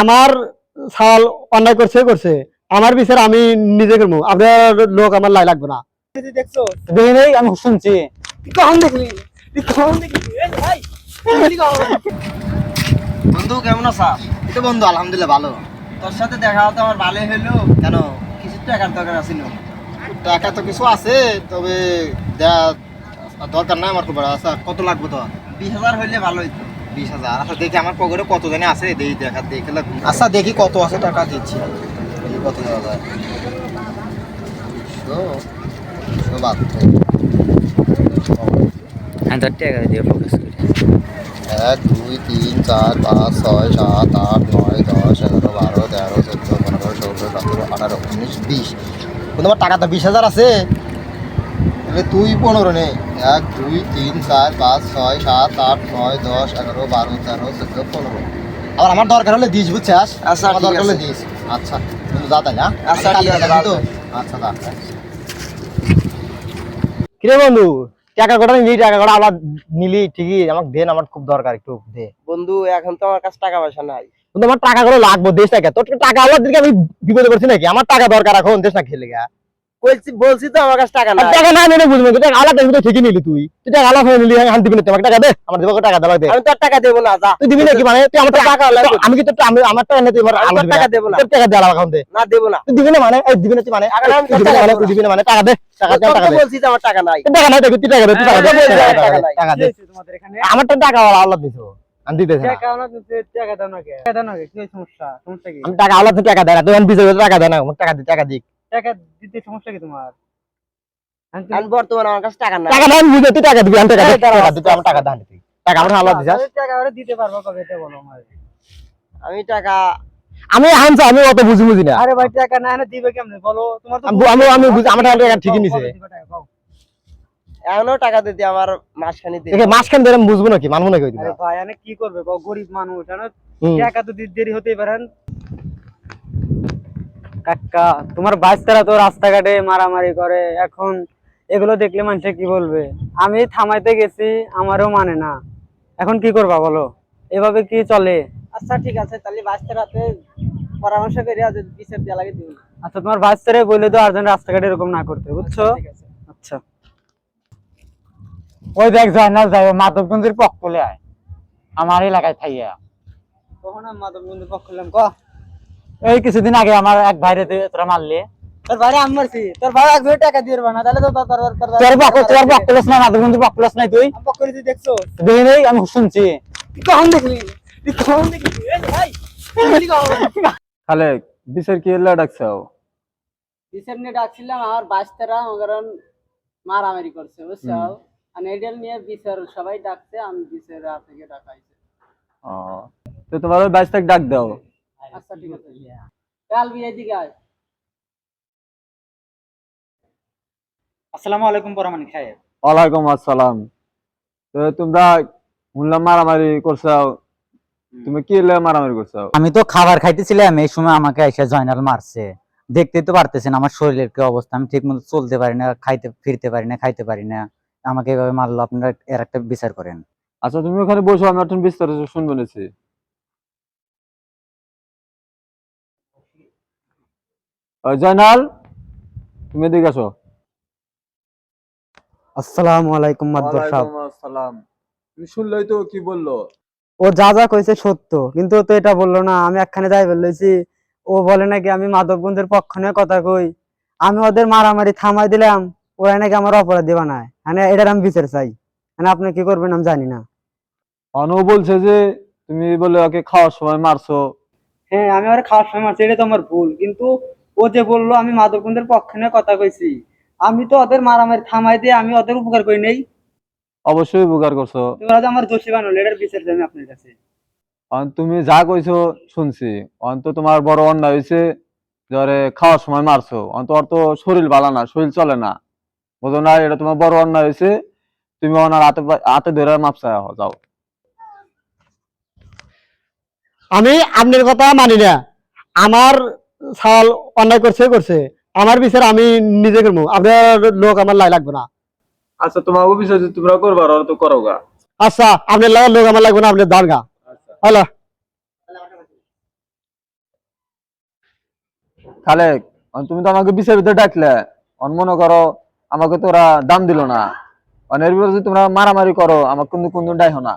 আমার সাল অন্যায় করছে করছে, আমার বিচার আমি নিজে করবো, আপনার লোক আমার লাই লাগবে না। দেখছো? দেখি নাই, আমি শুনছি। কখন দেখলি? কখন দেখলি? এই ভাই, বন্ধু কেমন আছা? এই তো বন্ধু আলহামদুলিল্লাহ ভালো। তোর সাথে দেখা হতে আমার ভালোই হইলো। কেন, কিছু টাকার দরকার আছিল? টাকা তো কিছু আছে, তবে দেয়া দরকার নাই আমার খুব বড়। আচ্ছা কত লাগবে তো? 20,000 হইলে ভালো হইতো। 20,000? আচ্ছা দেখি আমার পকেটে কত জানি আছে, দেখি দেখে লাগবে। আচ্ছা দেখি কত আছে, টাকা দিচ্ছি। দেখি কত দেওয়া যায়। টাকা দিয়ে ফোকাস করি। 1 2 3 4 5 6 7 8 9 10 11 12 13 14 15 16 17 18 19 20। তোমার টাকা তো 20,000 আছে, তাহলে তুই 15 নে। 1 2 3 4 5 6 7 8 9 10 11 12 13 14 15। আবার আমার দরকার হলে দিস, বুঝছিস? আচ্ছা, আমার ঠিক দরকার হলে আছে। দিস। আচ্ছা তুমি যা তাই না? আচ্ছা, ঠিক আছে, তো আচ্ছা দা। কিরে বন্ধু, টাকা কটা নিলি? টাকা কটা আবার নিলি ঠিকই, আমাকে দেন, আমার খুব দরকার, একটু দে। বন্ধু এখন তো আমার কাছে টাকা পয়সা নাই। কিন্তু আমার টাকা করে লাগবো, দেশ টাকা। তোর টাকা আল্লাহ দিকে আমি বিপদে করছি নাকি? আমার টাকা দরকার এখন, দেশ না খেলে গা। বলছি তো আমার কাছে টাকা নাই। টাকা না নিলে বুঝবো, টাকা আলাদা কিন্তু ঠিকই নিলি তুই। তুই টাকা আলাদা হয়ে নিলি, আমি দিবি না। তোমাকে টাকা দে, আমার দেবো, টাকা দেওয়া দে। আমি তো আর টাকা দেবো না, যা। তুই দিবি নাকি? মানে তুই আমার টাকা লাগবে। আমি কি তোর আমার টাকা নিয়ে তুই আমার আমি তোর টাকা দেবো না। তোর টাকা দিয়ে আলাদা এখন দে। না, দেবো না। তুই দিবি না মানে? এই দিবি না তুই মানে? টাকা না, আমি তুই তোর দিবি না টাকা মানে? দেবো তুই না। দিবি না মানে? টাকা দে, টাকা দে, তোকে টাকা তো দে। বলছি যে আমার টাকা নাই। তুই টাকা নাই, তুই টাকা দে, তুই টাকা দে, হ্যাঁ, টাকা দে, টাকা নাই। টাকা দে। তোমাদের এখানে আমার তো টাকা আল্লাহ দিছো, আমি দিতেছি না। টাকা না দিতে, টাকা দাও না কে? টাকা দাও না কে? কি সমস্যা? সমস্যা কি? আমি টাকা আল্লাহ টাকা দেয় না, তুই আমি বিচার টাকা দেয় না, আমার টাকা দি, টাকা দিক। টাকা দিতে সমস্যা কি তোমার? এখন বর্তমানে আমার কাছে টাকা নাই। টাকা নাই, আমি বুঝে তুই টাকা দিবি, আমি টাকা এই দিই, দাঁড়াও, টাকা দিতে আমার টাকা দান দিবি। টাকা আমার আল্লাহ দিছাস। টাকা ওরা দিতে পারবো কবে, এটা বলো আমার। আমি টাকা আমি আনছি, আমি অত বুঝি না। আরে ভাই, টাকা না এনে দিবে কেমনে বলো? তোমার তো আমি বুঝি, আমার টাকা ঠিকই নিছে। এখনো টাকা দিতে আমার মাসখানি দিতে। দেখে মাসখান ধরে আমি বুঝবো নাকি, মানবো নাকি ওই দিন? আরে ভাই, এনে কি করবে গো? গরিব মানুষ জানো, হুম। টাকা তো দেরি হতেই পারেন। কাকা, তোমার বাচ্চারা তো রাস্তাঘাটে মারামারি করে, এখন এগুলো দেখলে মানুষে কি বলবে? আমি থামাইতে গেছি, আমারও মানে না। এখন কি করবা বলো? এভাবে কি চলে? আচ্ছা ঠিক আছে, তাহলে বাচ্চারাতে পরামর্শ করে আজ বিচার দেওয়া লাগে দিন। আচ্ছা, তোমার বাচ্চারে বলে তো আর যেন রাস্তাঘাটে এরকম না করতে, বুঝছো? ঠিক আছে। আচ্ছা, ওই দেখ জয়নাল যাই মাধবগঞ্জের পক্ষলে আয়, আমার এলাকায় থাইয়া। কখন আমি মাদক বন্ধু পক্ষ করলাম ক? এই কিছুদিন আগে আমার এক ভাইরে তোরা মারলি। তোর ভাই আমি মারছি, তোর ভাই একবার টাকা দিয়ে না, তাহলে তো তোর পক্ষলস না, মাধবগঞ্জের পক্ষলস নাই তুই? আমি পক্ষ করে তুই দেখছো? দেখি নাই, আমি শুনছি। কখন দেখলি? কখন দেখলি? এই ভাই, তুই কখন দেখলি? খালে বিচার কি এলা ডাকছাও? বিচার নিয়ে ডাকছিলাম, আমার বাচ্চারা কারণ মারামারি করছে, বুঝছো? আর এডেল নিয়ে বিচার সবাই ডাকছে, আমি বিচার থেকে ডাকাইছে। ও, তো তোমার ওই 22 তাক ডাক দাও। আচ্ছা ঠিক আছে, কাল বিয়ে দিকে আয়। আসসালামু আলাইকুম পরামানিক সাহেব। ওয়ালাইকুম আসসালাম। তো তোমরা শুনলাম মারামারি করছাও, তুমি কি এলা মারামারি করছাও? আমি তো খাবার খাইতেছিলাম, এই সময় আমাকে এসে জয়নাল মারছে। দেখতেই তো পারতেছেন আমার শরীরের কি অবস্থা, আমি ঠিক মতো চলতে পারি না, খাইতে ফিরতে পারি না, খাইতে পারি না। আমাকে এভাবে মারলো, আপনারা এর একটা বিচার করেন। আচ্ছা তুমি ওখানে বসো, আমি একটা বিস্তারিত শুনবো নিছি। ওই জয়নাল, তুমি এদিকে আসো। আসসালামু আলাইকুম মাদবর সাহেব। ওয়ালাইকুম আসসালাম। তুমি শুনলেই তো কি বললো? ও যা যা কইছে সত্য, কিন্তু ও তো এটা বললো না। আমি একখানে যাই বললেছি, ও বলে নাকি আমি মাদকবন্ধের পক্ষ নিয়ে কথা কই। আমি ওদের মারামারি থামাই দিলাম, ওরা নাকি আমার অপরাধ দিবা না। মানে এটার আমি বিচার চাই। মানে আপনি কি করবেন আমি জানি না। অনু বলছে যে তুমি বলে ওকে খাওয়ার সময় মারছো। হ্যাঁ, আমি ওরা খাওয়ার সময় মারছি, এটা তো আমার ভুল। কিন্তু ও যে বললো আমি মাদকবন্ধের পক্ষে নিয়ে কথা কইছি, আমি তো ওদের মারামারি থামাই দিয়ে আমি ওদের উপকার করি নাই। অবশ্যই উপকার করছো। ওরা তো আমার দোষী বানালো, এটার বিচার চাই আমি আপনার কাছে। তুমি যা কইছো শুনছি, অন্ত তোমার বড় অন্যায় হয়েছে, জ্বরে খাওয়ার সময় মারছো। অন্ত ওর তো শরীর ভালো না, শরীর চলে না, বুঝো না? এটা তোমার বড় অন্যায় হয়েছে। তুমি ওনার হাতে হাতে ধরে মাপসা যাও। আমি আপনার কথা মানি না। আমার সাল অন্যায় করছে করছে, আমার বিচার আমি নিজে করবো, আপনার লোক আমার লাই লাগবে না। আচ্ছা তোমার অফিসে তোমরা করবা, ওরা তো করো গা। আচ্ছা, আপনার লোক আমার লাগবে না, আপনার দান গা। হ্যালো। খালেক, তুমি তো আমাকে বিচার ভিতরে ডাকলে, মনে করো আমাকে তোরা দাম দিল না, এর বিপরীতে তোমরা মারামারি করো, আমাকে কিন্তু কোনদিন ডাইহো না।